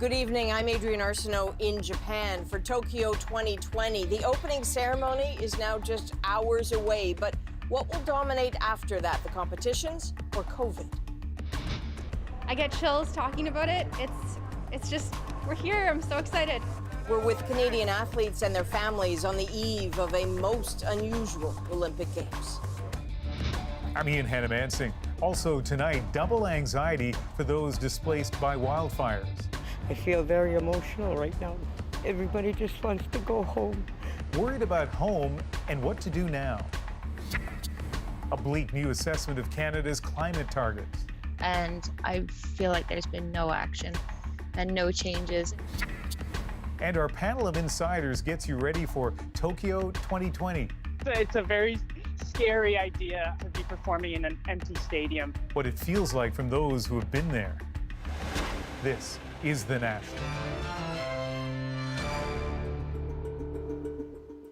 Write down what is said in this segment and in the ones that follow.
Good evening, I'm Adrienne Arsenault in Japan for Tokyo 2020. The opening ceremony is now just hours away, but what will dominate after that, the competitions or COVID? I get chills talking about it. It's just, we're here, I'm so excited. We're with Canadian athletes and their families on the eve of a most unusual Olympic Games. I'm Ian Hannah-Mansing. Also tonight, double anxiety for those displaced by wildfires. I feel very emotional right now. Everybody just wants to go home. Worried about home and what to do now. A bleak new assessment of Canada's climate targets. And I feel like there's been no action and no changes. And our panel of insiders gets you ready for Tokyo 2020. It's a very scary idea to be performing in an empty stadium. What it feels like from those who have been there. This is The National.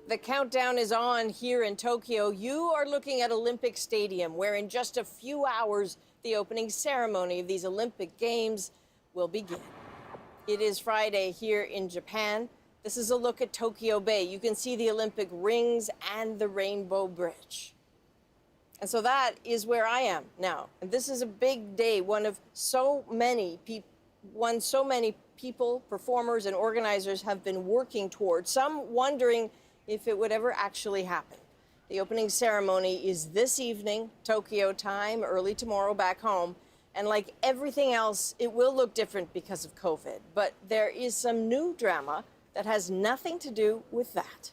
The countdown is on here in Tokyo. You are looking at Olympic Stadium, where in just a few hours, the opening ceremony of these Olympic Games will begin. It is Friday here in Japan. This is a look at Tokyo Bay. You can see the Olympic rings and the Rainbow Bridge. And so that is where I am now. And this is a big day, one so many people, performers, and organizers have been working towards, some wondering if it would ever actually happen. The opening ceremony is this evening, Tokyo time, early tomorrow back home. And like everything else, it will look different because of COVID. But there is some new drama that has nothing to do with that.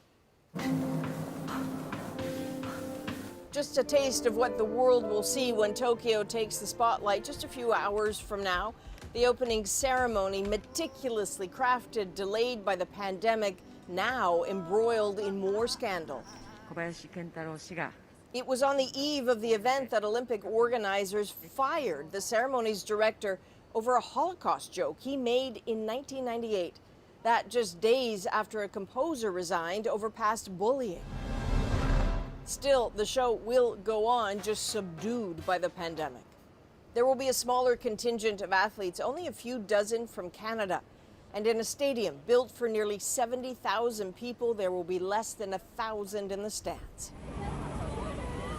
Just a taste of what the world will see when Tokyo takes the spotlight just a few hours from now. The opening ceremony, meticulously crafted, delayed by the pandemic, now embroiled in more scandal. It was on the eve of the event that Olympic organizers fired the ceremony's director over a Holocaust joke he made in 1998. That just days after a composer resigned over past bullying. Still, the show will go on, just subdued by the pandemic. There will be a smaller contingent of athletes, only a few dozen from Canada. And in a stadium built for nearly 70,000 people, there will be less than 1,000 in the stands.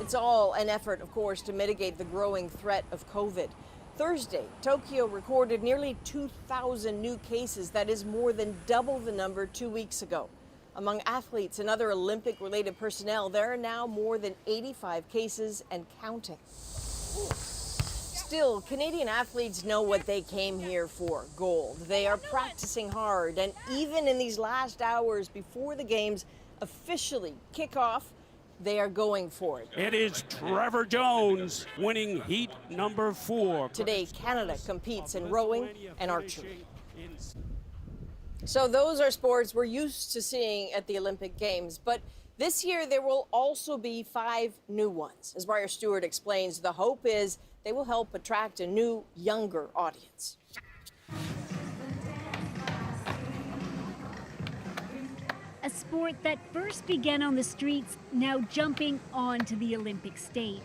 It's all an effort, of course, to mitigate the growing threat of COVID. Thursday, Tokyo recorded nearly 2,000 new cases. That is more than double the number 2 weeks ago. Among athletes and other Olympic-related personnel, there are now more than 85 cases and counting. Still, Canadian athletes know what they came here for, gold. They are practicing hard, and even in these last hours before the games officially kick off, they are going for it. It is Trevor Jones winning heat number 4. Today, Canada competes in rowing and archery. So those are sports we're used to seeing at the Olympic Games, but this year there will also be 5 new ones. As Briar Stewart explains, the hope is they will help attract a new, younger audience. A sport that first began on the streets, now jumping onto the Olympic stage.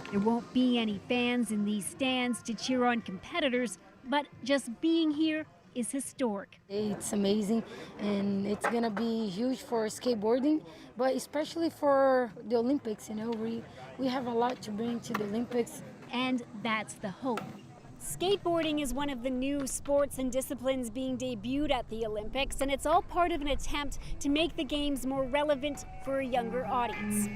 There won't be any fans in these stands to cheer on competitors, but just being here is historic. It's amazing, and it's gonna be huge for skateboarding, but especially for the Olympics. You know, we have a lot to bring to the Olympics. And that's the hope. Skateboarding is one of the new sports and disciplines being debuted at the Olympics, and it's all part of an attempt to make the games more relevant for a younger audience.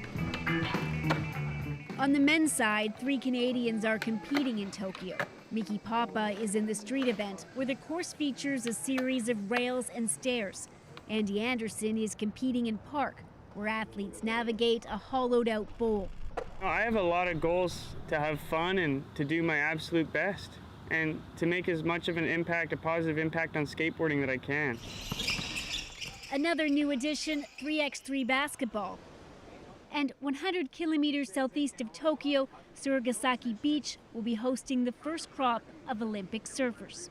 On the men's side, 3 Canadians are competing in Tokyo. Mickey Papa is in the street event, where the course features a series of rails and stairs. Andy Anderson is competing in park, where athletes navigate a hollowed-out bowl. I have a lot of goals to have fun and to do my absolute best and to make as much of an impact, a positive impact on skateboarding that I can. Another new addition, 3x3 basketball. And 100 kilometers southeast of Tokyo, Surugasaki Beach will be hosting the first crop of Olympic surfers.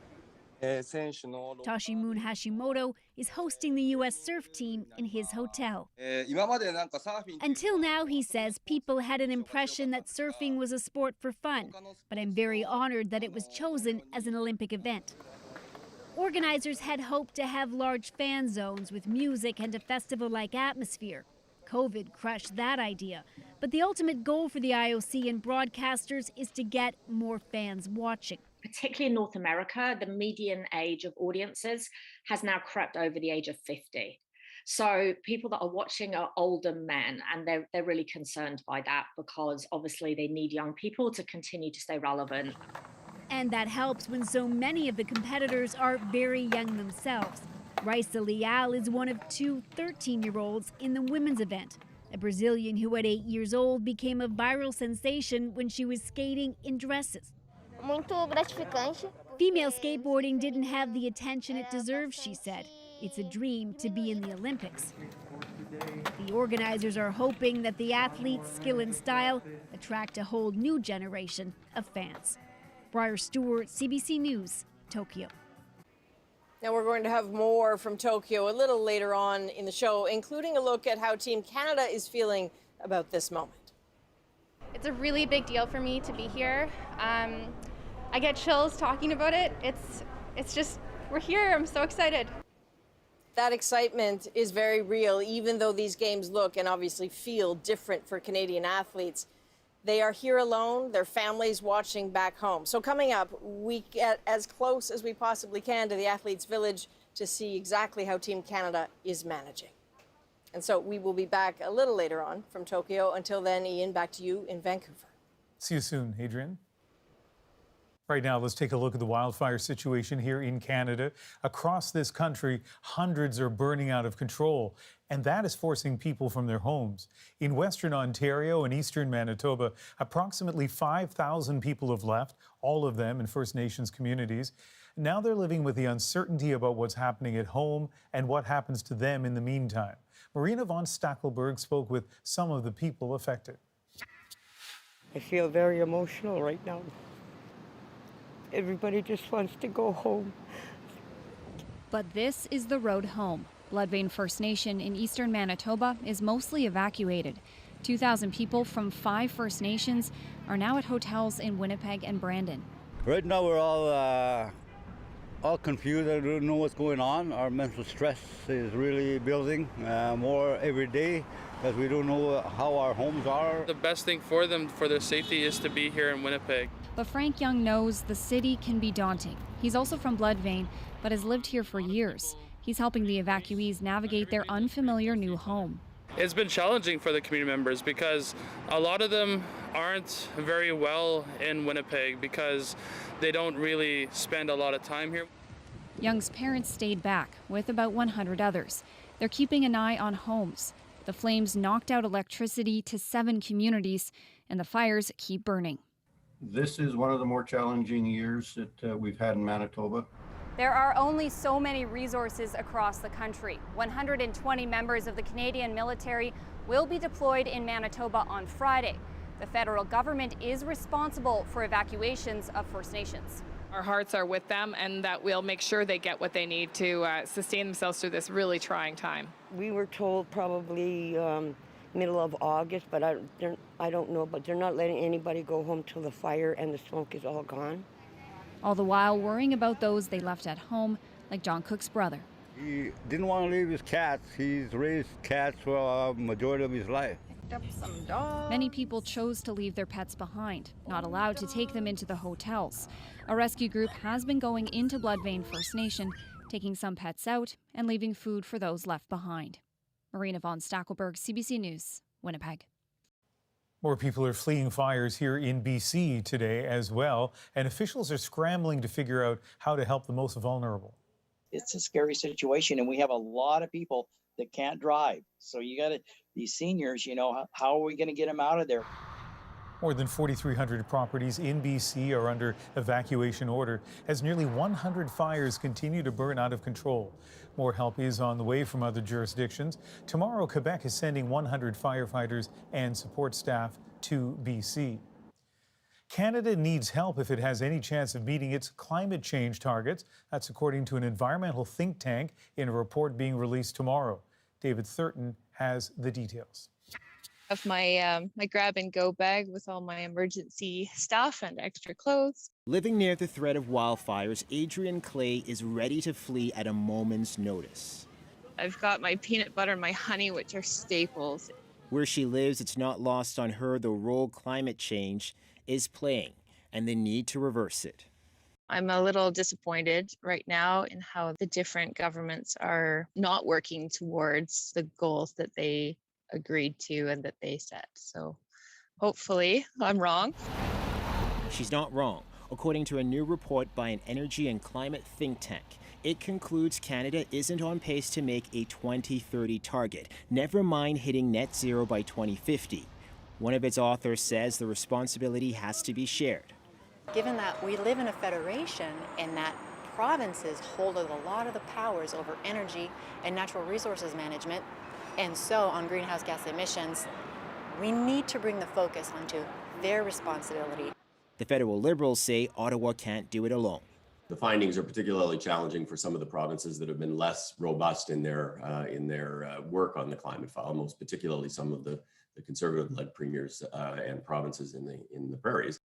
Toshimun Hashimoto is hosting the U.S. surf team in his hotel. Until now, he says, people had an impression that surfing was a sport for fun, but I'm very honored that it was chosen as an Olympic event. Organizers had hoped to have large fan zones with music and a festival-like atmosphere. COVID crushed that idea, but the ultimate goal for the IOC and broadcasters is to get more fans watching. Particularly in North America, the median age of audiences has now crept over the age of 50. So people that are watching are older men, and they're really concerned by that because obviously they need young people to continue to stay relevant. And that helps when so many of the competitors are very young themselves. Raisa Leal is one of two 13-year-olds in the women's event. A Brazilian who at 8 years old became a viral sensation when she was skating in dresses. Female skateboarding didn't have the attention it deserves, she said. It's a dream to be in the Olympics. The organizers are hoping that the athletes' skill and style attract a whole new generation of fans. Briar Stewart, CBC News, Tokyo. Now we're going to have more from Tokyo a little later on in the show, including a look at how Team Canada is feeling about this moment. It's a really big deal for me to be here. I get chills talking about it. It's just, we're here. I'm so excited. That excitement is very real, even though these games look and obviously feel different for Canadian athletes. They are here alone, their families watching back home. So coming up, we get as close as we possibly can to the Athletes' Village to see exactly how Team Canada is managing. And so we will be back a little later on from Tokyo. Until then, Ian, back to you in Vancouver. See you soon, Adrian. Right now, let's take a look at the wildfire situation here in Canada. Across this country, hundreds are burning out of control, and that is forcing people from their homes. In Western Ontario and Eastern Manitoba, approximately 5,000 people have left, all of them in First Nations communities. Now they're living with the uncertainty about what's happening at home and what happens to them in the meantime. Marina von Stackelberg spoke with some of the people affected. I feel very emotional right now. Everybody just wants to go home. But this is the road home. Bloodvein First Nation in eastern Manitoba is mostly evacuated. 2,000 people from 5 First Nations are now at hotels in Winnipeg and Brandon. Right now we're all confused. I don't know what's going on. Our mental stress is really building more every day because we don't know how our homes are. The best thing for them, for their safety, is to be here in Winnipeg. But Frank Young knows the city can be daunting. He's also from Bloodvein, but has lived here for years. He's helping the evacuees navigate their unfamiliar new home. It's been challenging for the community members because a lot of them aren't very well in Winnipeg because they don't really spend a lot of time here. Young's parents stayed back with about 100 others. They're keeping an eye on homes. The flames knocked out electricity to 7 communities, and the fires keep burning. This is one of the more challenging years that we've had in Manitoba. There are only so many resources across the country. 120 members of the Canadian military will be deployed in Manitoba on Friday. The federal government is responsible for evacuations of First Nations. Our hearts are with them, and that we'll make sure they get what they need to sustain themselves through this really trying time. We were told probably middle of August, but I don't know, but they're not letting anybody go home till the fire and the smoke is all gone. All the while worrying about those they left at home, like John Cook's brother. He didn't want to leave his cats. He's raised cats for a majority of his life. Many people chose to leave their pets behind, not allowed to take them into the hotels. A rescue group has been going into Bloodvein First Nation, taking some pets out and leaving food for those left behind. Marina von Stackelberg, CBC News, Winnipeg. More people are fleeing fires here in BC today as well, and officials are scrambling to figure out how to help the most vulnerable. It's a scary situation, and we have a lot of people that can't drive. So you got to, these seniors, you know, how are we going to get them out of there? More than 4,300 properties in BC are under evacuation order as nearly 100 fires continue to burn out of control. More help is on the way from other jurisdictions. Tomorrow, Quebec is sending 100 firefighters and support staff to BC. Canada needs help if it has any chance of meeting its climate change targets. That's according to an environmental think tank in a report being released tomorrow. David Thurton has the details. Of my my grab and go bag with all my emergency stuff and extra clothes. Living near the threat of wildfires, Adrienne Clay is ready to flee at a moment's notice. I've got my peanut butter and my honey, which are staples. Where she lives, it's not lost on her the role climate change is playing and the need to reverse it. I'm a little disappointed right now in how the different governments are not working towards the goals that they agreed to and that they set. So hopefully I'm wrong. She's not wrong. According to a new report by an energy and climate think tank, it concludes Canada isn't on pace to make a 2030 target, never mind hitting net zero by 2050. One of its authors says the responsibility has to be shared. Given that we live in a federation and that provinces hold a lot of the powers over energy and natural resources management, and so on greenhouse gas emissions, we need to bring the focus onto their responsibility. The federal Liberals say Ottawa can't do it alone. The findings are particularly challenging for some of the provinces that have been less robust in their work on the climate file, most particularly some of the Conservative-led premiers and provinces in the prairies.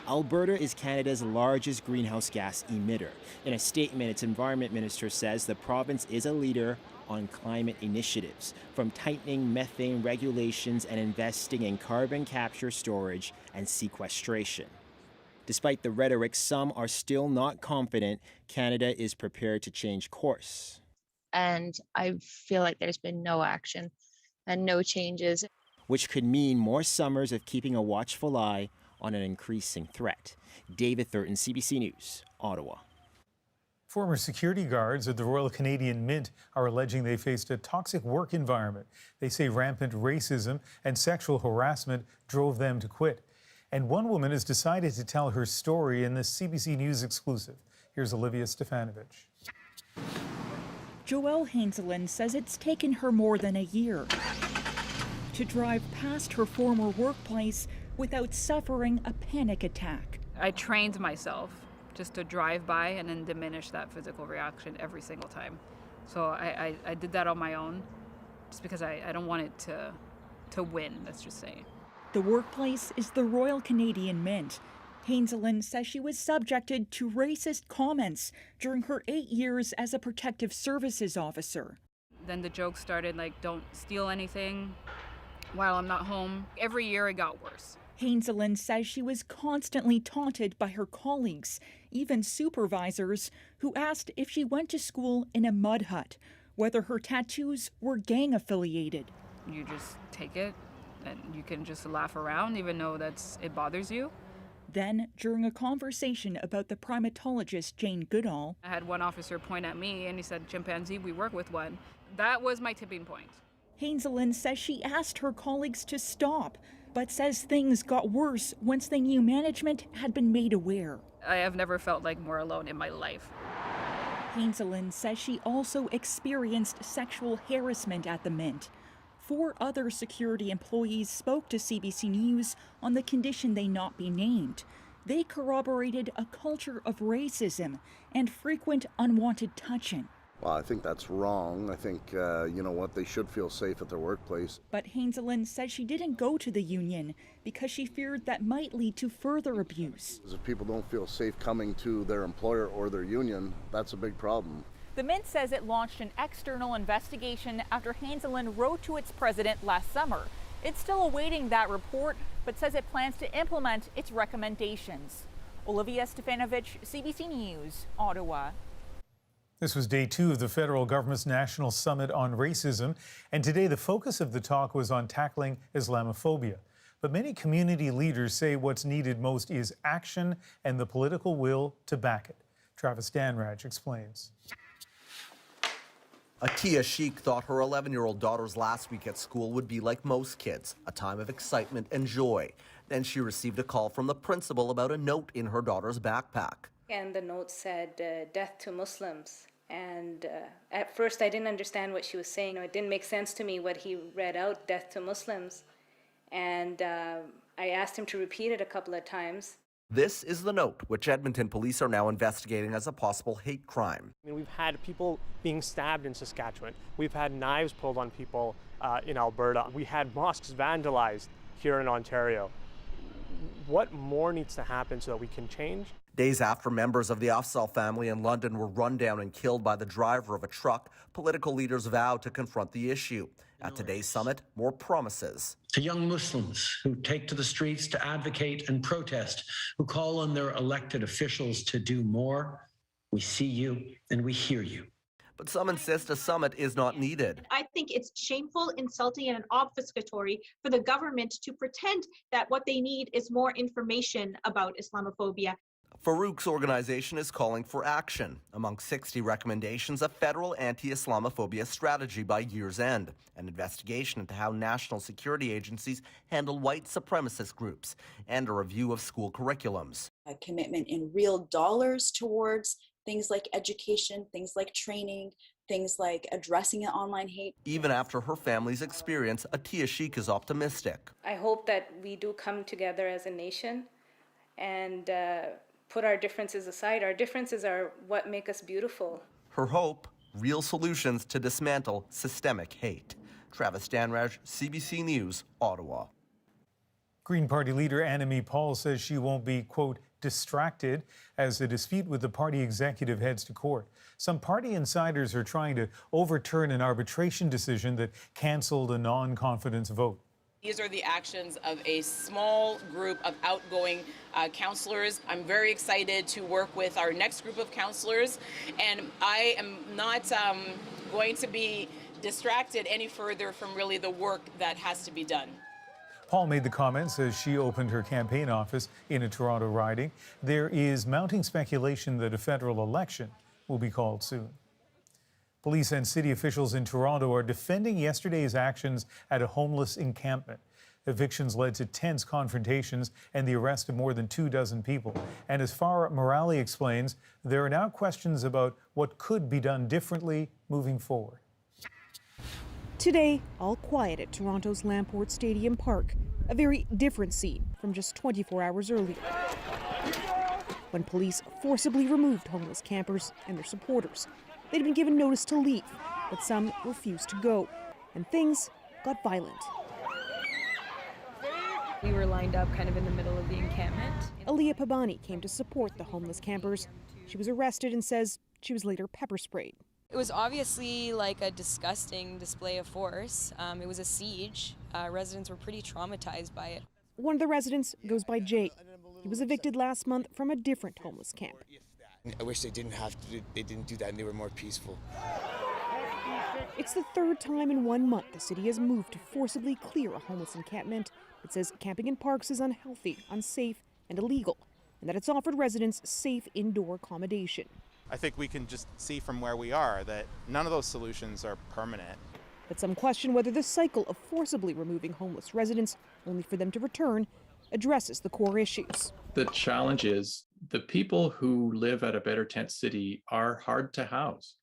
Alberta is Canada's largest greenhouse gas emitter. In a statement, its environment minister says the province is a leader on climate initiatives, from tightening methane regulations and investing in carbon capture, storage, and sequestration. Despite the rhetoric, some are still not confident Canada is prepared to change course. And I feel like there's been no action and no changes. Which could mean more summers of keeping a watchful eye on an increasing threat. David Thurton, CBC News, Ottawa. Former security guards at the Royal Canadian Mint are alleging they faced a toxic work environment. They say rampant racism and sexual harassment drove them to quit. And one woman has decided to tell her story in this CBC News exclusive. Here's Olivia Stefanovich. Joelle Hainzelin says it's taken her more than a year to drive past her former workplace without suffering a panic attack. I trained myself just to drive by and then diminish that physical reaction every single time. So I did that on my own just because I don't want it to win, let's just say. The workplace is the Royal Canadian Mint. Hainzelin says she was subjected to racist comments during her 8 years as a protective services officer. Then the jokes started like, don't steal anything while I'm not home. Every year it got worse. Hainzelin says she was constantly taunted by her colleagues, even supervisors, who asked if she went to school in a mud hut, whether her tattoos were gang affiliated. You just take it and you can just laugh around even though it bothers you. Then, during a conversation about the primatologist Jane Goodall, I had one officer point at me and he said, "Chimpanzee, we work with one." That was my tipping point. Hainzelin says she asked her colleagues to stop, but says things got worse once they knew management had been made aware. I have never felt like more alone in my life. Hainzelin says she also experienced sexual harassment at the Mint. 4 other security employees spoke to CBC News on the condition they not be named. They corroborated a culture of racism and frequent unwanted touching. Well, I think that's wrong. I think, they should feel safe at their workplace. But Hainzelin says she didn't go to the union because she feared that might lead to further abuse. If people don't feel safe coming to their employer or their union, that's a big problem. The Mint says it launched an external investigation after Hainzelin wrote to its president last summer. It's still awaiting that report, but says it plans to implement its recommendations. Olivia Stefanovich, CBC News, Ottawa. This was day 2 of the federal government's National Summit on Racism, and today the focus of the talk was on tackling Islamophobia. But many community leaders say what's needed most is action and the political will to back it. Travis Danraj explains. Atia Sheikh thought her 11-year-old daughter's last week at school would be like most kids, a time of excitement and joy. Then she received a call from the principal about a note in her daughter's backpack. And the note said, "Death to Muslims." And at first I didn't understand what she was saying. It didn't make sense to me what he read out, "Death to Muslims." And I asked him to repeat it a couple of times. This is the note, which Edmonton police are now investigating as a possible hate crime. I mean, we've had people being stabbed in Saskatchewan. We've had knives pulled on people in Alberta. We had mosques vandalized here in Ontario. What more needs to happen so that we can change? Days after members of the Afzaal family in London were run down and killed by the driver of a truck, political leaders vowed to confront the issue. At today's summit, more promises. To young Muslims who take to the streets to advocate and protest, who call on their elected officials to do more, we see you and we hear you. But some insist a summit is not needed. I think it's shameful, insulting, and obfuscatory for the government to pretend that what they need is more information about Islamophobia. Farouk's organization is calling for action. Among 60 recommendations, a federal anti-Islamophobia strategy by year's end, an investigation into how national security agencies handle white supremacist groups, and a review of school curriculums. A commitment in real dollars towards things like education, things like training, things like addressing online hate. Even after her family's experience, Atiya Sheikh is optimistic. I hope that we do come together as a nation and put our differences aside. Our differences are what make us beautiful. Her hope, real solutions to dismantle systemic hate. Travis Danraj, CBC News, Ottawa. Green Party leader Annamie Paul says she won't be, quote, distracted as a dispute with the party executive heads to court. Some party insiders are trying to overturn an arbitration decision that canceled a non-confidence vote. These are the actions of a small group of outgoing councillors. I'm very excited to work with our next group of councillors, and I am not going to be distracted any further from really the work that has to be done. Paul made the comments as she opened her campaign office in a Toronto riding. There is mounting speculation that a federal election will be called soon. Police and city officials in Toronto are defending yesterday's actions at a homeless encampment. Evictions led to tense confrontations and the arrest of more than 24 people. And as Farah Morali explains, there are now questions about what could be done differently moving forward. Today, all quiet at Toronto's Lamport Stadium Park, a very different scene from just 24 hours earlier, when police forcibly removed homeless campers and their supporters. They'd been given notice to leave, but some refused to go, and things got violent. We were lined up kind of in the middle of the encampment. Aliyah Pabani came to support the homeless campers. She was arrested and says she was later pepper sprayed. It was obviously like a disgusting display of force. It was a siege. Residents were pretty traumatized by it. One of the residents goes by Jay. He was evicted last month from a different homeless camp. I wish they didn't do that and they were more peaceful. It's the third time in 1 month the city has moved to forcibly clear a homeless encampment. It says camping in parks is unhealthy, unsafe, and illegal, and that it's offered residents safe indoor accommodation. I think we can just see from where we are that none of those solutions are permanent. But some question whether the cycle of forcibly removing homeless residents, only for them to return, addresses the core issues. The challenge is the people who live at a Better Tent City are hard to house.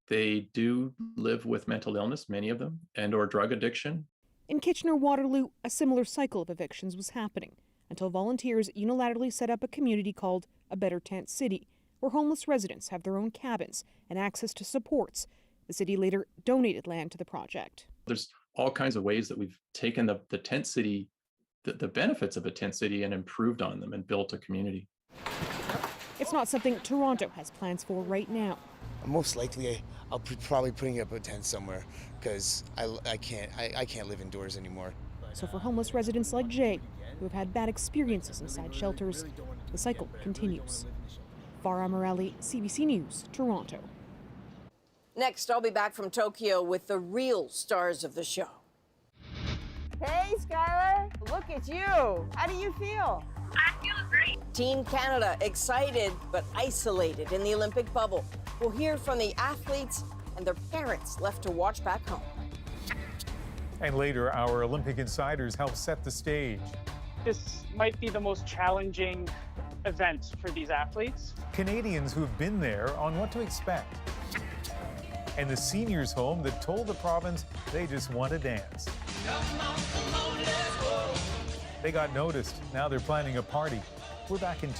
They do live with mental illness, many of them, and or drug addiction. In Kitchener-Waterloo, a similar cycle of evictions was happening until volunteers unilaterally set up a community called A Better Tent City, where homeless residents have their own cabins and access to supports. The city later donated land to the project. There's all kinds of ways that we've taken the tent city, the benefits of a tent city, and improved on them and built a community. It's not something Toronto has plans for right now. Most likely, I'll be probably putting up a tent somewhere because I can't live indoors anymore. So for homeless residents like Jay, who have had bad experiences inside shelters, the cycle continues. Farah Morali, CBC News, Toronto. Next, I'll be back from Tokyo with the real stars of the show. Hey, Skylar, look at you. How do you feel? I feel great. Team Canada excited but isolated in the Olympic bubble. We'll hear from the athletes and their parents left to watch back home. And later, our Olympic insiders help set the stage. This might be the most challenging event for these athletes. Canadians who've been there on what to expect. And the seniors' home that told the province they just want to dance. They got noticed. Now they're planning a party. We're back in 2.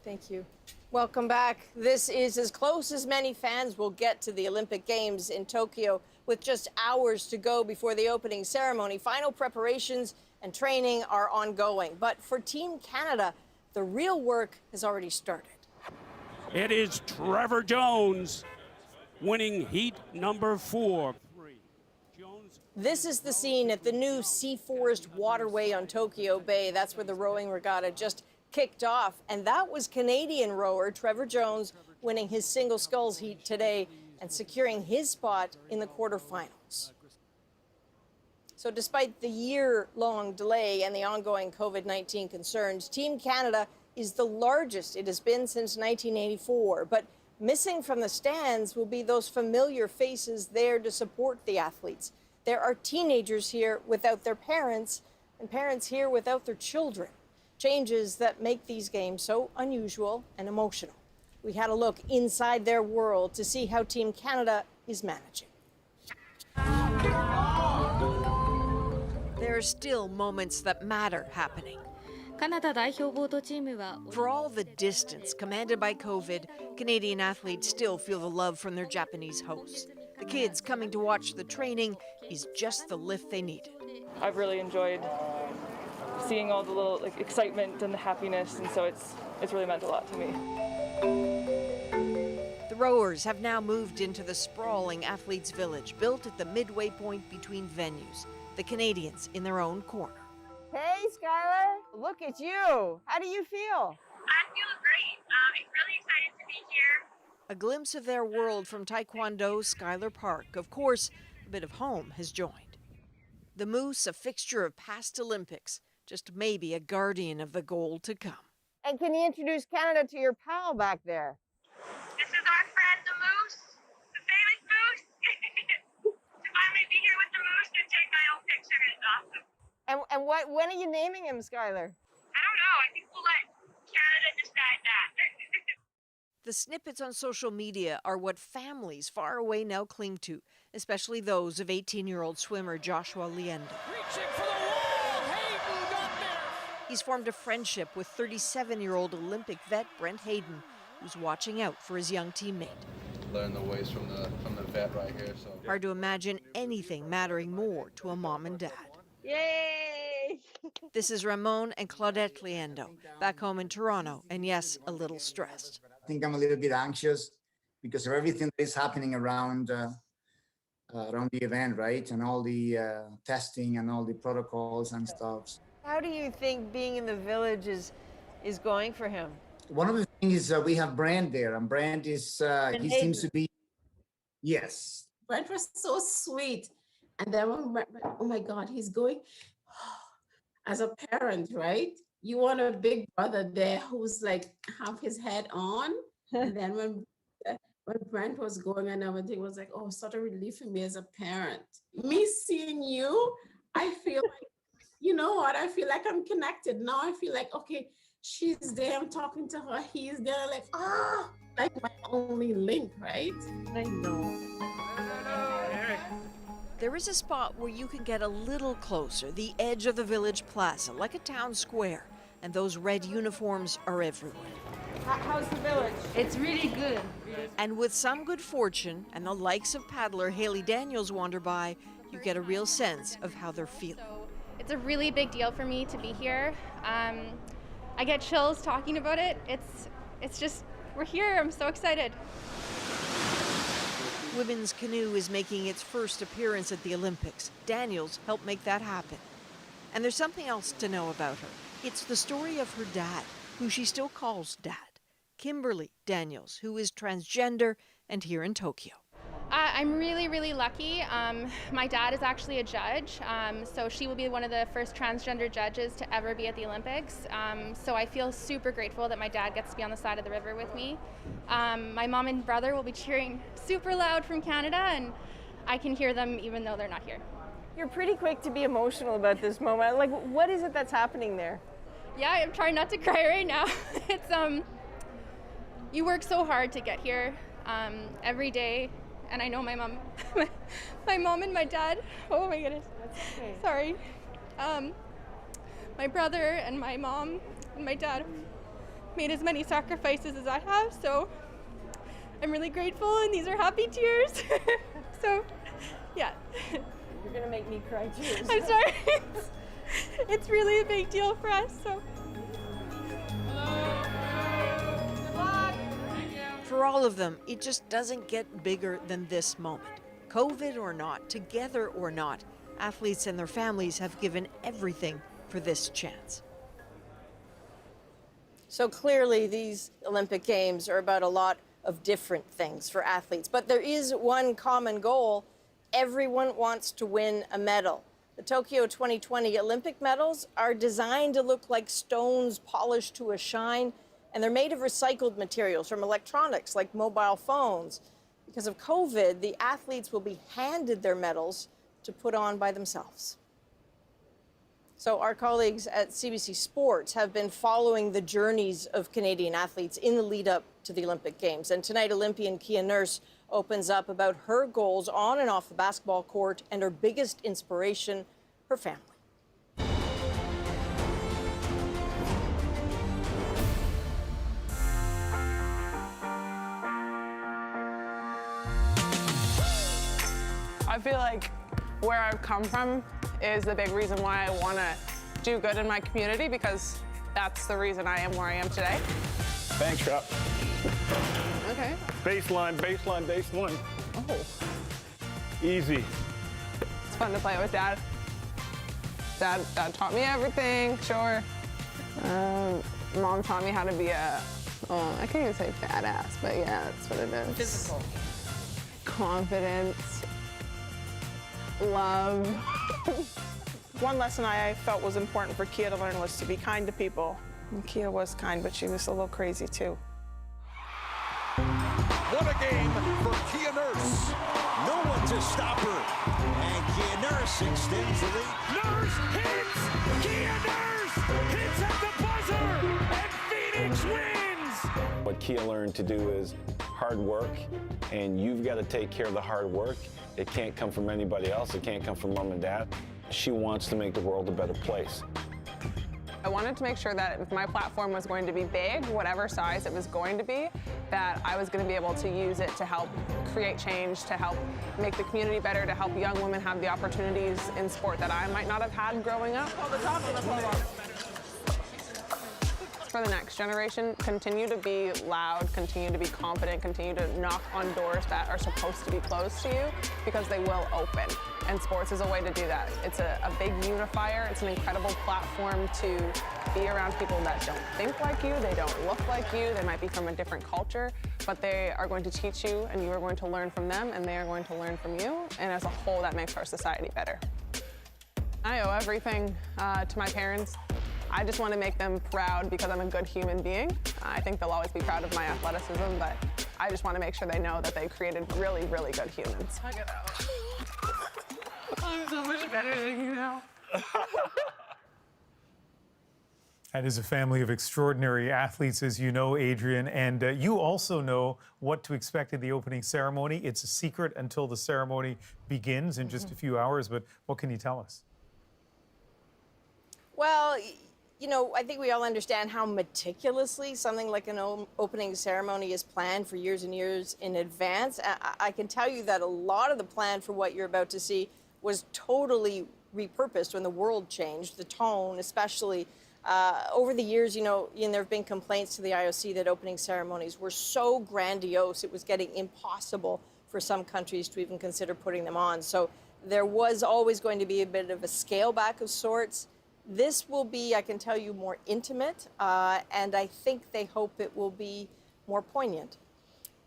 Thank you. Welcome back. This is as close as many fans will get to the Olympic Games in Tokyo, with just hours to go before the opening ceremony. Final preparations and training are ongoing. But for Team Canada, the real work has already started. It is Trevor Jones winning heat number 4. This is the scene at the new Sea Forest Waterway on Tokyo Bay. That's where the rowing regatta just kicked off. And that was Canadian rower Trevor Jones winning his single sculls heat today and securing his spot in the quarterfinals. So despite the year-long delay and the ongoing COVID-19 concerns, Team Canada is the largest it has been since 1984. But missing from the stands will be those familiar faces there to support the athletes. There are teenagers here without their parents and parents here without their children. Changes that make these games so unusual and emotional. We had a look inside their world to see how Team Canada is managing. There are still moments that matter happening. For all the distance commanded by COVID, Canadian athletes still feel the love from their Japanese hosts. The kids coming to watch the training is just the lift they needed. I've really enjoyed seeing all the little excitement and the happiness, and so it's really meant a lot to me. The rowers have now moved into the sprawling athletes' village built at the midway point between venues, the Canadians in their own corner. Hey, Skylar, look at you. How do you feel? I feel great. I'm really excited to be here. A glimpse of their world from Taekwondo Schuyler Park. Of course, a bit of home has joined. The Moose, a fixture of past Olympics, just maybe a guardian of the gold to come. And can you introduce Canada to your pal back there? This is our friend, the Moose, the famous Moose. To finally be here with the Moose and take my own picture is awesome. And when are you naming him, Skylar? I don't know. I think we'll let Canada decide that. The snippets on social media are what families far away now cling to, especially those of 18-year-old swimmer Joshua Lienda. He's formed a friendship with 37-year-old Olympic vet Brent Hayden, who's watching out for his young teammate. Learn the ways from the vet right here. So hard to imagine anything mattering more to a mom and dad. Yay! This is Ramon and Claudette Liendo, back home in Toronto, and yes, a little stressed. I think I'm a little bit anxious because of everything that is happening around the event, right? And all the testing and all the protocols and stuff. How do you think being in the village is going for him? One of the things is we have Brand there, and Brand is, he seems to be, yes. Brent was so sweet. And then, oh my God, he's going, as a parent, right? You want a big brother there who's like have his head on. And then when Brent was going and everything was like, oh, such a relief for me as a parent. Me seeing you, I feel like, you know what? I feel like I'm connected. Now I feel like, okay, she's there, I'm talking to her, he's there, like, like my only link, right? I know. There is a spot where you can get a little closer, the edge of the village plaza, like a town square, and those red uniforms are everywhere. How's the village? It's really good. And with some good fortune and the likes of paddler Haley Daniels wander by, you get a real sense of how they're feeling. It's a really big deal for me to be here. I get chills talking about it. It's just, we're here. I'm so excited. Women's canoe is making its first appearance at the Olympics. Daniels helped make that happen. And there's something else to know about her. It's the story of her dad, who she still calls Dad, Kimberly Daniels, who is transgender and here in Tokyo. I'm really, really lucky. My dad is actually a judge, so she will be one of the first transgender judges to ever be at the Olympics. So I feel super grateful that my dad gets to be on the side of the river with me. My mom and brother will be cheering super loud from Canada, and I can hear them even though they're not here. You're pretty quick to be emotional about this moment. Like, what is it that's happening there? Yeah, I'm trying not to cry right now. It's you work so hard to get here every day. And I know my mom, my mom and my dad, oh my goodness, okay. Sorry. My brother and my mom and my dad made as many sacrifices as I have, so I'm really grateful, and these are happy tears. So, yeah. You're gonna make me cry too. I'm sorry. It's really a big deal for us, so. For all of them, it just doesn't get bigger than this moment. COVID or not, together or not, athletes and their families have given everything for this chance. So clearly these Olympic Games are about a lot of different things for athletes, but there is one common goal. Everyone wants to win a medal. The Tokyo 2020 Olympic medals are designed to look like stones polished to a shine, and they're made of recycled materials from electronics like mobile phones. Because of COVID, the athletes will be handed their medals to put on by themselves. So our colleagues at CBC Sports have been following the journeys of Canadian athletes in the lead up to the Olympic Games. And tonight, Olympian Kia Nurse opens up about her goals on and off the basketball court and her biggest inspiration, her family. I feel like where I've come from is the big reason why I want to do good in my community, because that's the reason I am where I am today. Thanks, Shop. Okay. Baseline, baseline, baseline. Oh. Easy. It's fun to play with Dad. Dad taught me everything, sure. Mom taught me how to be a, I can't even say badass, but yeah, that's what it is. Physical. Confidence. Love. One lesson I felt was important for Kia to learn was to be kind to people. And Kia was kind, but she was a little crazy too. What a game for Kia Nurse. No one to stop her. And Kia Nurse extends the lead. Nurse hits! Kia Nurse hits at the buzzer! And Phoenix wins! What Kia learned to do is hard work, and you've got to take care of the hard work. It can't come from anybody else. It can't come from Mom and Dad. She wants to make the world a better place. I wanted to make sure that if my platform was going to be big, whatever size it was going to be, that I was going to be able to use it to help create change, to help make the community better, to help young women have the opportunities in sport that I might not have had growing up. for the next generation, continue to be loud, continue to be confident, continue to knock on doors that are supposed to be closed to you, because they will open. And sports is a way to do that. It's a big unifier. It's an incredible platform to be around people that don't think like you, they don't look like you, they might be from a different culture, but they are going to teach you and you are going to learn from them and they are going to learn from you. And as a whole, that makes our society better. I owe everything to my parents. I just want to make them proud because I'm a good human being. I think they'll always be proud of my athleticism, but I just want to make sure they know that they created really, really good humans. I'm so much better than you now. That is a family of extraordinary athletes, as you know, Adrian. And you also know what to expect at the opening ceremony. It's a secret until the ceremony begins in just a few hours. But what can you tell us? Well, you know, I think we all understand how meticulously something like an opening ceremony is planned for years and years in advance. I can tell you that a lot of the plan for what you're about to see was totally repurposed when the world changed, the tone especially. Over the years, you know, there have been complaints to the IOC that opening ceremonies were so grandiose, it was getting impossible for some countries to even consider putting them on. So there was always going to be a bit of a scale back of sorts. This will be, I can tell you, more intimate, and I think they hope it will be more poignant.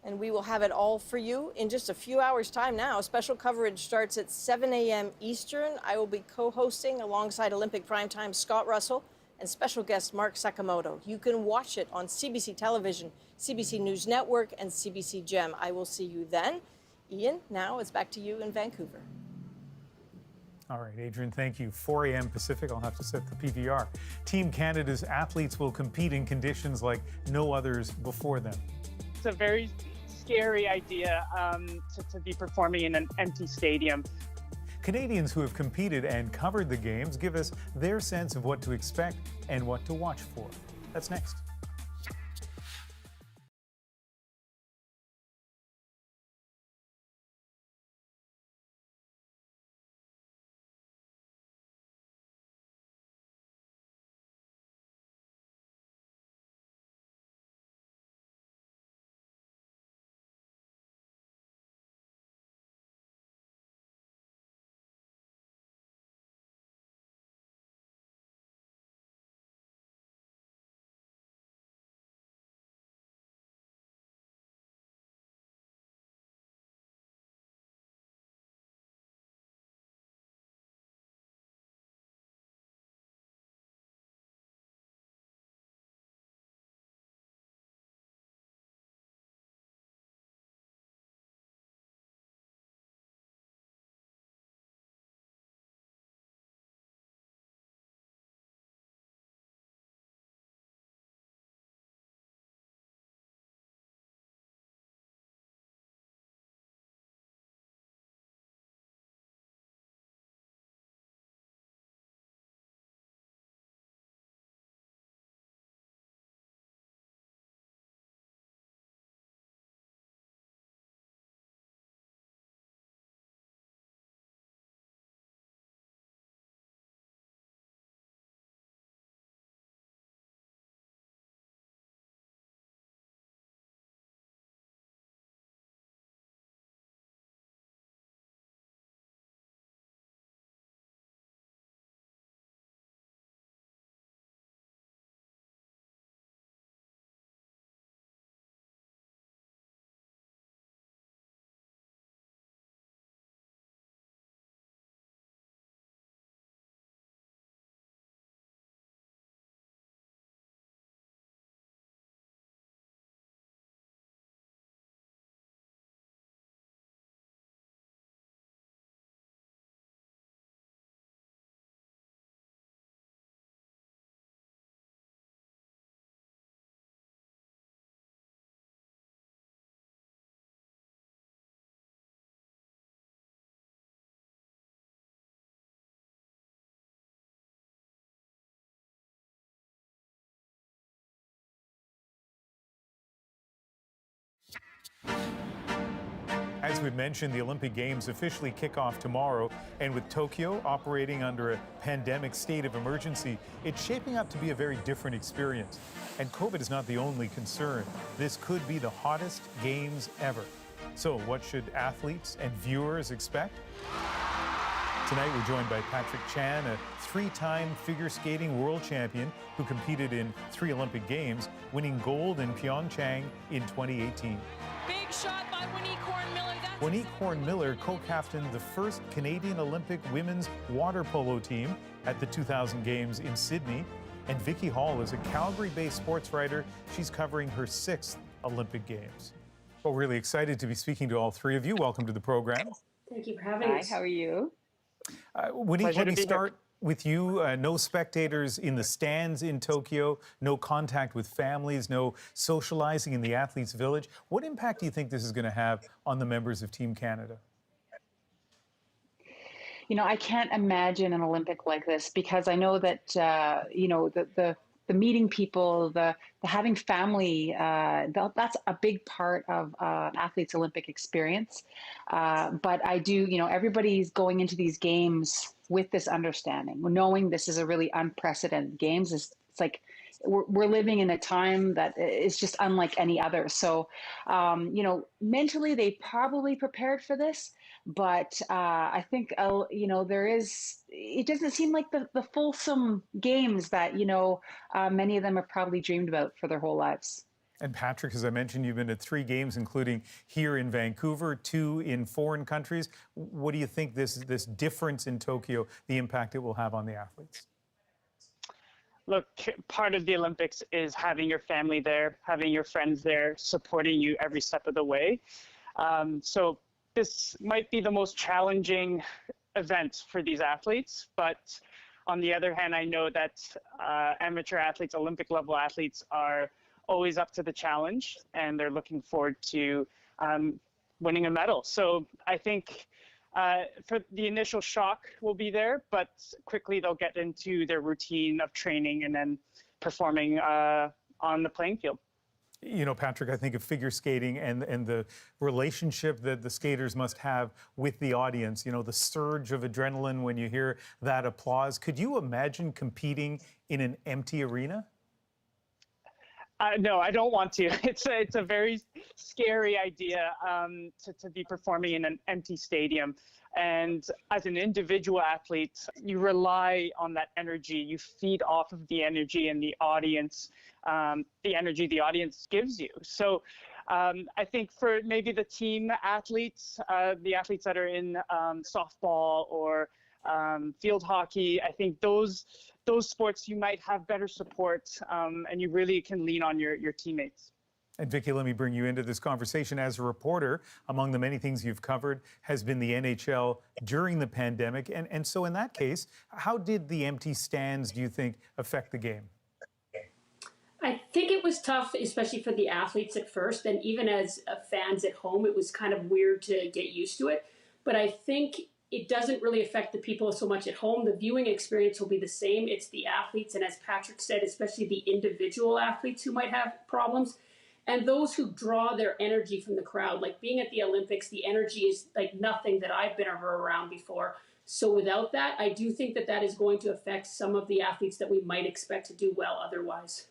And we will have it all for you in just a few hours' time now. Special coverage starts at 7 a.m. Eastern. I will be co-hosting alongside Olympic primetime Scott Russell and special guest Mark Sakamoto. You can watch it on CBC Television, CBC News Network, and CBC Gem. I will see you then. Ian, now it's back to you in Vancouver. All right, Adrian, thank you. 4 a.m. Pacific, I'll have to set the PVR. Team Canada's athletes will compete in conditions like no others before them. It's a very scary idea to be performing in an empty stadium. Canadians who have competed and covered the games give us their sense of what to expect and what to watch for. That's next. we had mentioned, the Olympic Games officially kick off tomorrow. And with Tokyo operating under a pandemic state of emergency, it's shaping up to be a very different experience. And COVID is not the only concern. This could be the hottest games ever. So what should athletes and viewers expect? Tonight, we're joined by Patrick Chan, a three-time figure skating world champion who competed in 3 Olympic Games, winning gold in Pyeongchang in 2018. Big shot by Winnie Corn-Miller. Winnie Corn-Miller co-captained the first Canadian Olympic women's water polo team at the 2000 Games in Sydney. And Vicky Hall is a Calgary-based sports writer. She's covering her 6th Olympic Games. Well, really excited to be speaking to all three of you. Welcome to the program. Thank you for having us. Hi, how are you? Winnie, let me start with you. No spectators in the stands in Tokyo, no contact with families, no socializing in the athletes' village. What impact do you think this is going to have on the members of Team Canada? You know, I can't imagine an Olympic like this because I know that, you know, the meeting people, the having family, that's a big part of an athlete's Olympic experience. But I do, you know, everybody's going into these games with this understanding, knowing this is a really unprecedented games. It's like we're living in a time that is just unlike any other. So, you know, mentally they probably prepared for this. But I think, you know, it doesn't seem like the fulsome games that, you know, many of them have probably dreamed about for their whole lives. And Patrick, as I mentioned, you've been at 3 games, including here in Vancouver, 2 in foreign countries. What do you think this difference in Tokyo, the impact it will have on the athletes? Look, part of the Olympics is having your family there, having your friends there, supporting you every step of the way. So this might be the most challenging event for these athletes, but on the other hand, I know that amateur athletes, Olympic level athletes are always up to the challenge and they're looking forward to winning a medal. So I think for the initial shock will be there, but quickly they'll get into their routine of training and then performing on the playing field. You know, Patrick, I think of figure skating and the relationship that the skaters must have with the audience, you know, the surge of adrenaline when you hear that applause. Could you imagine competing in an empty arena? No, I don't want to. It's a very scary idea to be performing in an empty stadium. And as an individual athlete, you rely on that energy. You feed off of the energy and the audience, the energy the audience gives you. So I think for maybe the team athletes, the athletes that are in softball or field hockey, I think those sports you might have better support and you really can lean on your teammates. And Vicky, let me bring you into this conversation. As a reporter, among the many things you've covered has been the NHL during the pandemic. And so in that case, how did the empty stands, do you think, affect the game? I think it was tough, especially for the athletes at first. And even as fans at home, it was kind of weird to get used to it. But I think it doesn't really affect the people so much at home. The viewing experience will be the same. It's the athletes. And as Patrick said, especially the individual athletes who might have problems. And those who draw their energy from the crowd, like being at the Olympics, the energy is like nothing that I've been ever around before. So without that, I do think that is going to affect some of the athletes that we might expect to do well otherwise.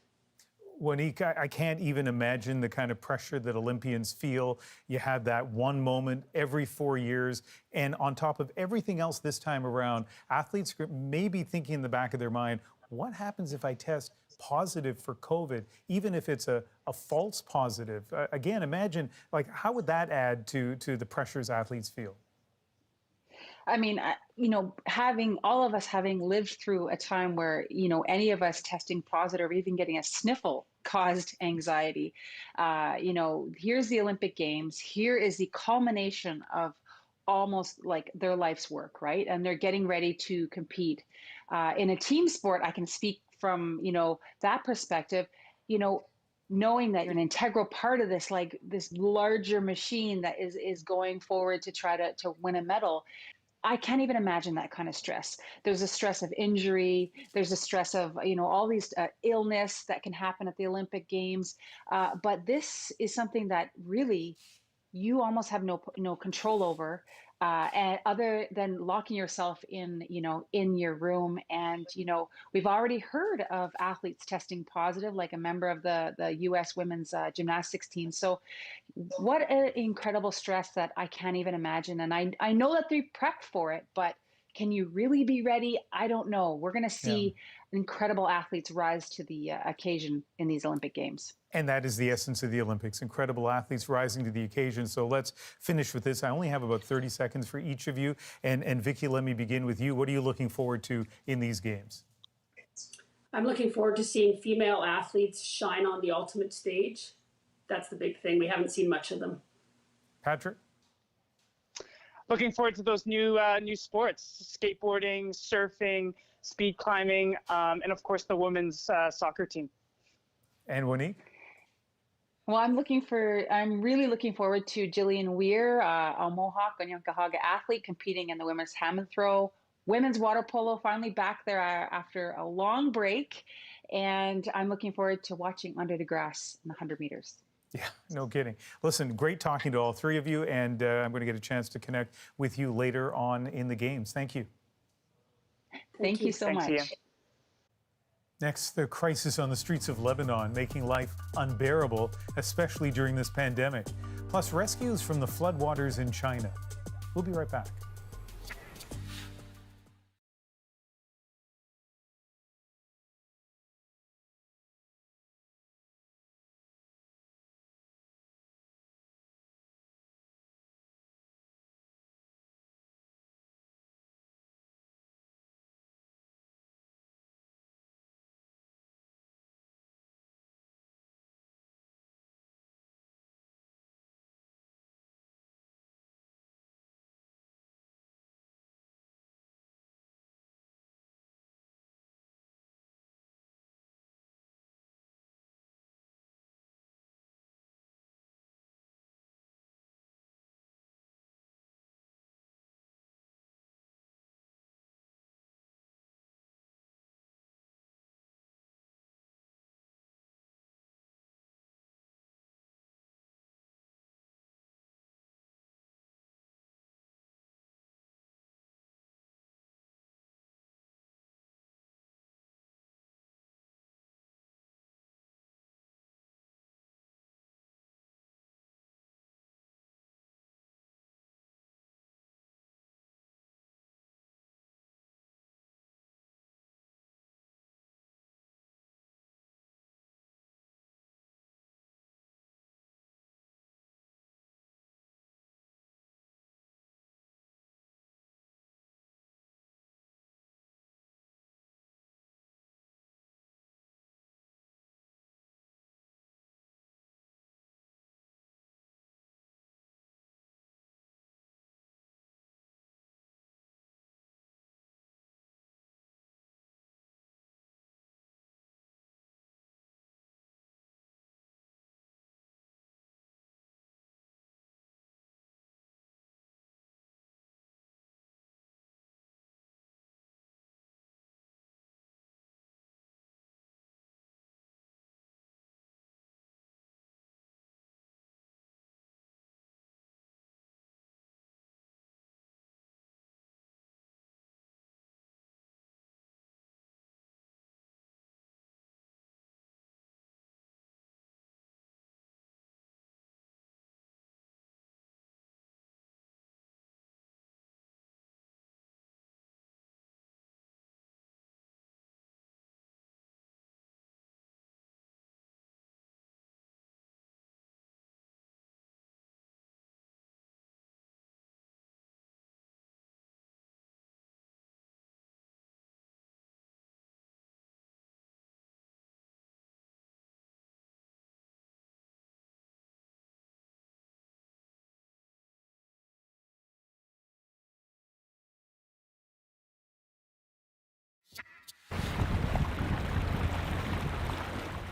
Winnie, I can't even imagine the kind of pressure that Olympians feel. You have that one moment every 4 years. And on top of everything else this time around, athletes may be thinking in the back of their mind, what happens if I test positive for COVID, even if it's a false positive? Again, imagine, like, how would that add to the pressures athletes feel? I mean, you know, all of us having lived through a time where, you know, any of us testing positive or even getting a sniffle caused anxiety. You know, here's the Olympic Games. Here is the culmination of almost like their life's work, right? And they're getting ready to compete. In a team sport, I can speak from, you know, that perspective, you know, knowing that you're an integral part of this, like this larger machine that is going forward to try to win a medal. I can't even imagine that kind of stress. There's a stress of injury. There's a stress of, you know, all these illness that can happen at the Olympic Games. But this is something that really you almost have no control over, and other than locking yourself in, in your room. And, we've already heard of athletes testing positive, like a member of the U.S. women's gymnastics team. So what an incredible stress that I can't even imagine. And I know that they prepped for it, but can you really be ready? I don't know. We're going to see incredible athletes rise to the occasion in these Olympic Games. And that is the essence of the Olympics, incredible athletes rising to the occasion. So let's finish with this. I only have about 30 seconds for each of you. And Vicky, let me begin with you. What are you looking forward to in these games? I'm looking forward to seeing female athletes shine on the ultimate stage. That's the big thing. We haven't seen much of them. Patrick? Looking forward to those new sports: skateboarding, surfing, speed climbing, and of course the women's soccer team. And Monique? Well, I'm really looking forward to Jillian Weir, a Mohawk Onyankahaga athlete competing in the women's hammer throw. Women's water polo finally back there after a long break. And I'm looking forward to watching Under the Grass in the 100 meters. Yeah, no kidding. Listen, great talking to all three of you, and I'm going to get a chance to connect with you later on in the games. Thank you. Thank you so much. Ian. Next, the crisis on the streets of Lebanon, making life unbearable, especially during this pandemic. Plus, rescues from the floodwaters in China. We'll be right back.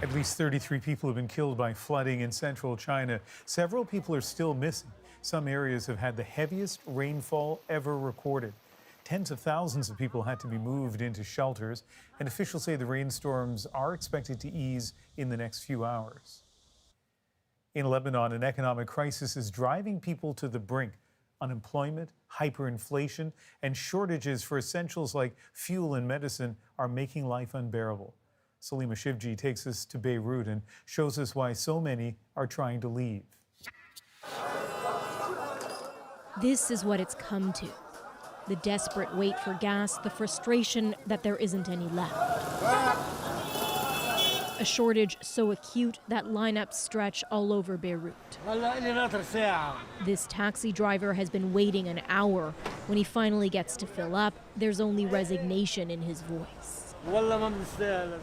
At least 33 people have been killed by flooding in central China. Several people are still missing. Some areas have had the heaviest rainfall ever recorded. Tens of thousands of people had to be moved into shelters, and officials say the rainstorms are expected to ease in the next few hours. In Lebanon, an economic crisis is driving people to the brink. Unemployment, hyperinflation, and shortages for essentials like fuel and medicine are making life unbearable. Salima Shivji takes us to Beirut and shows us why so many are trying to leave. This is what it's come to. The desperate wait for gas, the frustration that there isn't any left. A shortage so acute that lineups stretch all over Beirut. This taxi driver has been waiting an hour. When he finally gets to fill up, there's only resignation in his voice.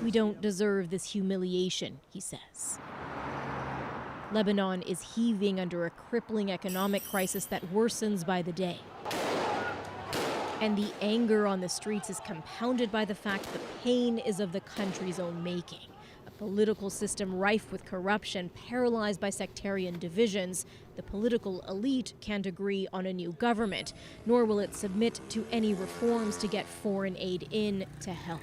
We don't deserve this humiliation, he says. Lebanon is heaving under a crippling economic crisis that worsens by the day. And the anger on the streets is compounded by the fact the pain is of the country's own making. A political system rife with corruption, paralyzed by sectarian divisions. The political elite can't agree on a new government, nor will it submit to any reforms to get foreign aid in to help.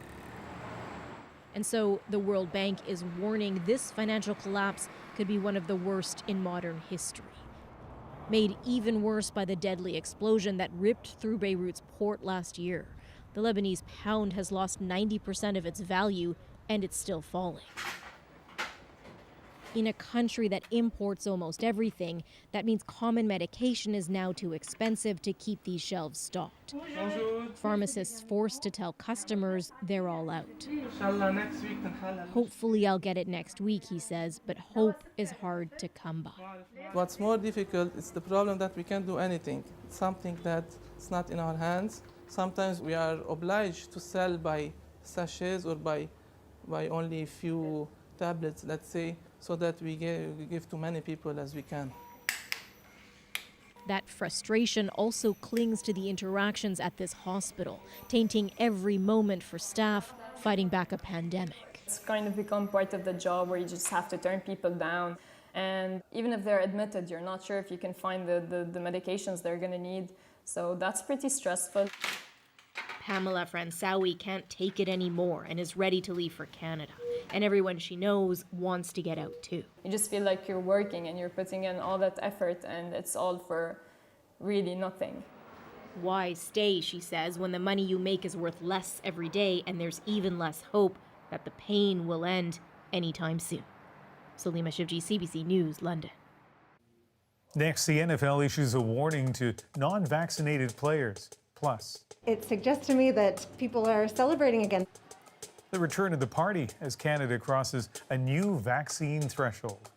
And so the World Bank is warning this financial collapse could be one of the worst in modern history. Made even worse by the deadly explosion that ripped through Beirut's port last year. The Lebanese pound has lost 90% of its value, and it's still falling. In a country that imports almost everything, that means common medication is now too expensive to keep these shelves stocked. Pharmacists forced to tell customers they're all out. Hopefully I'll get it next week, he says, but hope is hard to come by. What's more difficult is the problem that we can't do anything. It's something that's not in our hands. Sometimes we are obliged to sell by sachets or by only a few tablets, let's say, so that we give to many people as we can. That frustration also clings to the interactions at this hospital, tainting every moment for staff fighting back a pandemic. It's kind of become part of the job where you just have to turn people down. And even if they're admitted, you're not sure if you can find the medications they're going to need. So that's pretty stressful. Pamela Fransawi can't take it anymore and is ready to leave for Canada. And everyone she knows wants to get out too. You just feel like you're working and you're putting in all that effort and it's all for really nothing. Why stay, she says, when the money you make is worth less every day and there's even less hope that the pain will end anytime soon. Salima Shivji, CBC News, London. Next, the NFL issues a warning to non-vaccinated players. Plus, it suggests to me that people are celebrating again. The return of the party as Canada crosses a new vaccine threshold.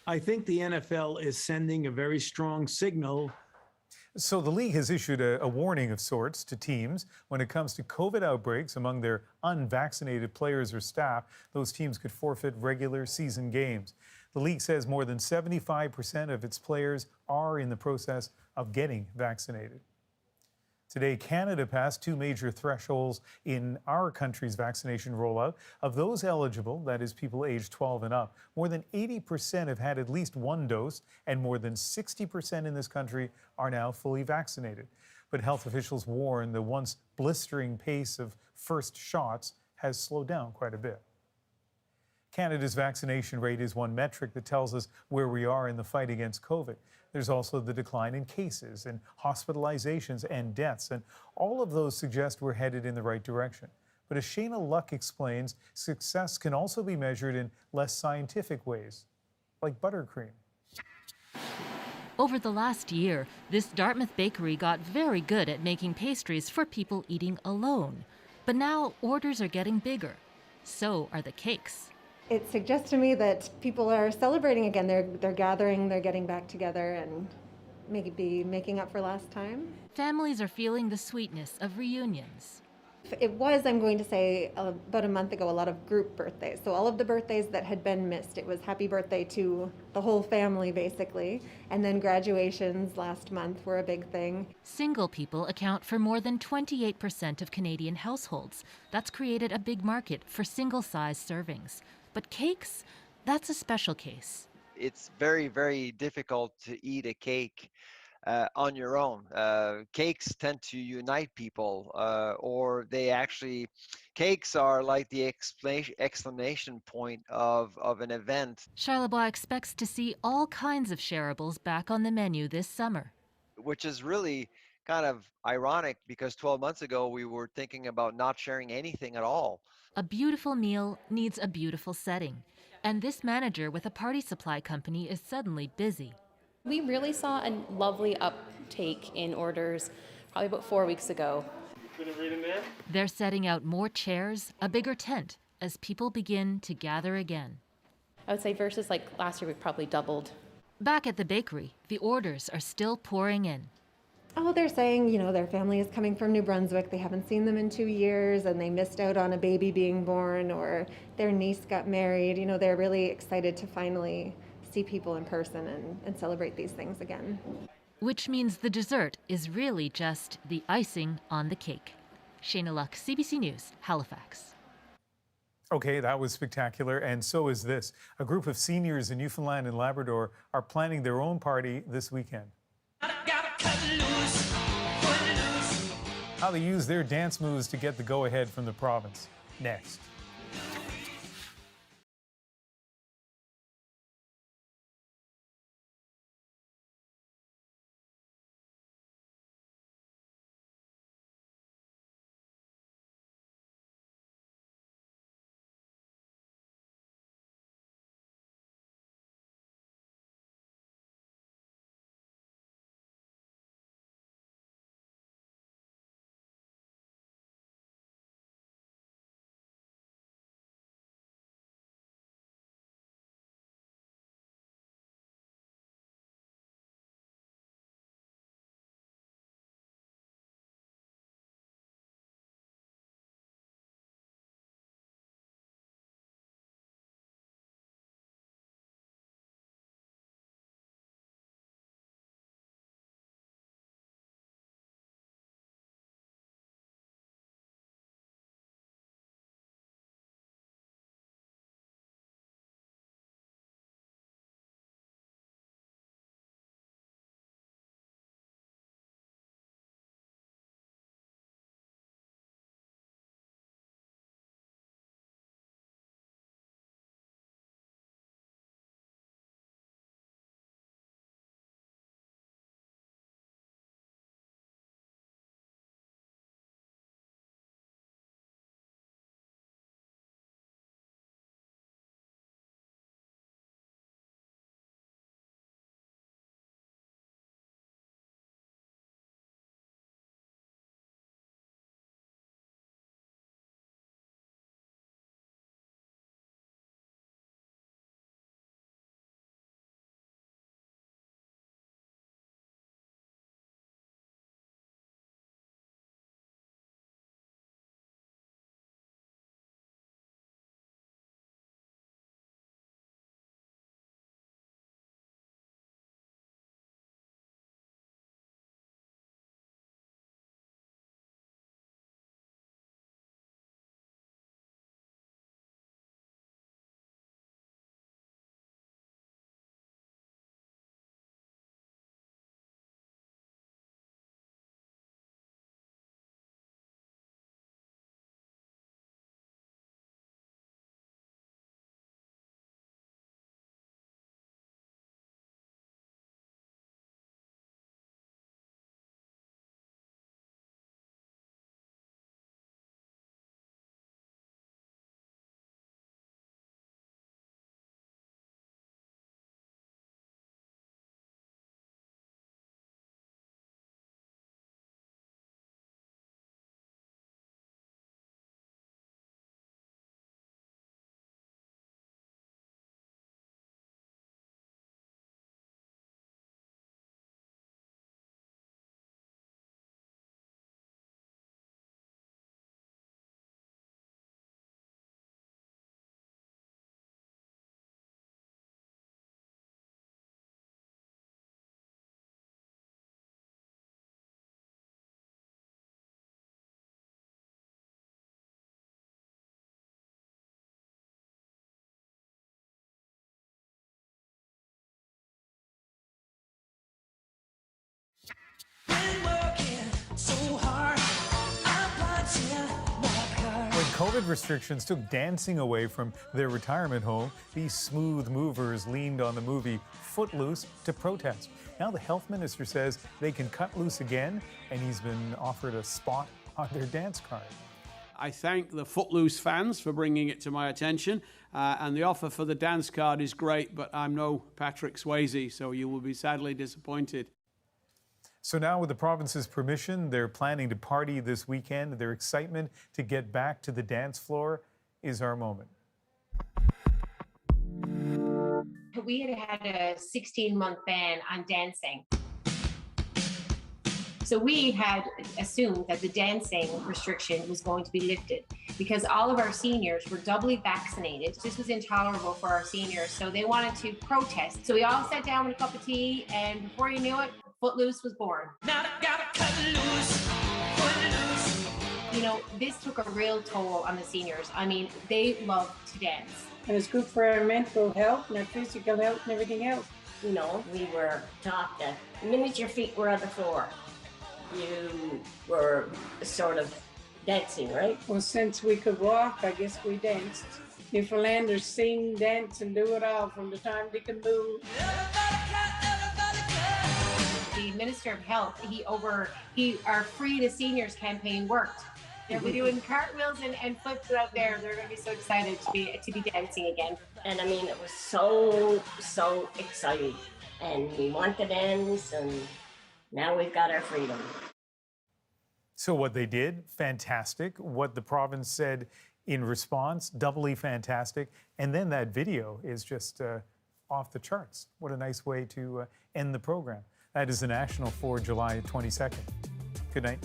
I think the NFL is sending a very strong signal. So the league has issued a warning of sorts to teams when it comes to COVID outbreaks among their unvaccinated players or staff. Those teams could forfeit regular season games. The league says more than 75% of its players are in the process of getting vaccinated. Today, Canada passed two major thresholds in our country's vaccination rollout. Of those eligible, that is people aged 12 and up, more than 80% have had at least one dose, and more than 60% in this country are now fully vaccinated. But health officials warn the once blistering pace of first shots has slowed down quite a bit. Canada's vaccination rate is one metric that tells us where we are in the fight against COVID. There's also the decline in cases and hospitalizations and deaths, and all of those suggest we're headed in the right direction. But as Shayna Luck explains, success can also be measured in less scientific ways, like buttercream. Over the last year, this Dartmouth bakery got very good at making pastries for people eating alone. But now orders are getting bigger. So are the cakes. It suggests to me that people are celebrating again. They're gathering, they're getting back together and maybe making up for last time. Families are feeling the sweetness of reunions. It was, I'm going to say, about a month ago, a lot of group birthdays. So all of the birthdays that had been missed, it was happy birthday to the whole family, basically. And then graduations last month were a big thing. Single people account for more than 28% of Canadian households. That's created a big market for single-size servings. But cakes, that's a special case. It's very, very difficult to eat a cake on your own. Cakes tend to unite people, or cakes are like the exclamation point of an event. Charlebois expects to see all kinds of shareables back on the menu this summer. Which is really kind of ironic because 12 months ago we were thinking about not sharing anything at all. A beautiful meal needs a beautiful setting, and this manager with a party supply company is suddenly busy. We really saw a lovely uptake in orders probably about 4 weeks ago. They're setting out more chairs, a bigger tent, as people begin to gather again. I would say versus like last year, we probably doubled. Back at the bakery, the orders are still pouring in. Oh, they're saying, their family is coming from New Brunswick. They haven't seen them in 2 years and they missed out on a baby being born, or their niece got married. They're really excited to finally see people in person and celebrate these things again. Which means the dessert is really just the icing on the cake. Shayna Luck, CBC News, Halifax. Okay, that was spectacular, and so is this. A group of seniors in Newfoundland and Labrador are planning their own party this weekend. How they use their dance moves to get the go-ahead from the province. Next. so hard. I bought you my car. When COVID restrictions took dancing away from their retirement home, these smooth movers leaned on the movie Footloose to protest. Now the health minister says they can cut loose again, and he's been offered a spot on their dance card. I thank the Footloose fans for bringing it to my attention, and the offer for the dance card is great, but I'm no Patrick Swayze, so you will be sadly disappointed. So now with the province's permission, they're planning to party this weekend. Their excitement to get back to the dance floor is our moment. We had a 16-month ban on dancing. So we had assumed that the dancing restriction was going to be lifted because all of our seniors were doubly vaccinated. This was intolerable for our seniors, so they wanted to protest. So we all sat down with a cup of tea, and before you knew it, Footloose was born. Now I gotta cut loose, Footloose. You know, this took a real toll on the seniors. I mean, they love to dance. And it's good for our mental health and our physical health and everything else. You know, we were taught that the minute your feet were on the floor, you were sort of dancing, right? Well, since we could walk, I guess we danced. Newfoundlanders sing, dance, and do it all from the time they can move. The Minister of Health, our Free to Seniors campaign worked. They'll be doing cartwheels and flips out there. They're going to be so excited to be dancing again. And I mean, it was so exciting. And we want to dance, and now we've got our freedom. So what they did, fantastic. What the province said in response, doubly fantastic. And then that video is just off the charts. What a nice way to end the program. That is the National for July 22nd. Good night.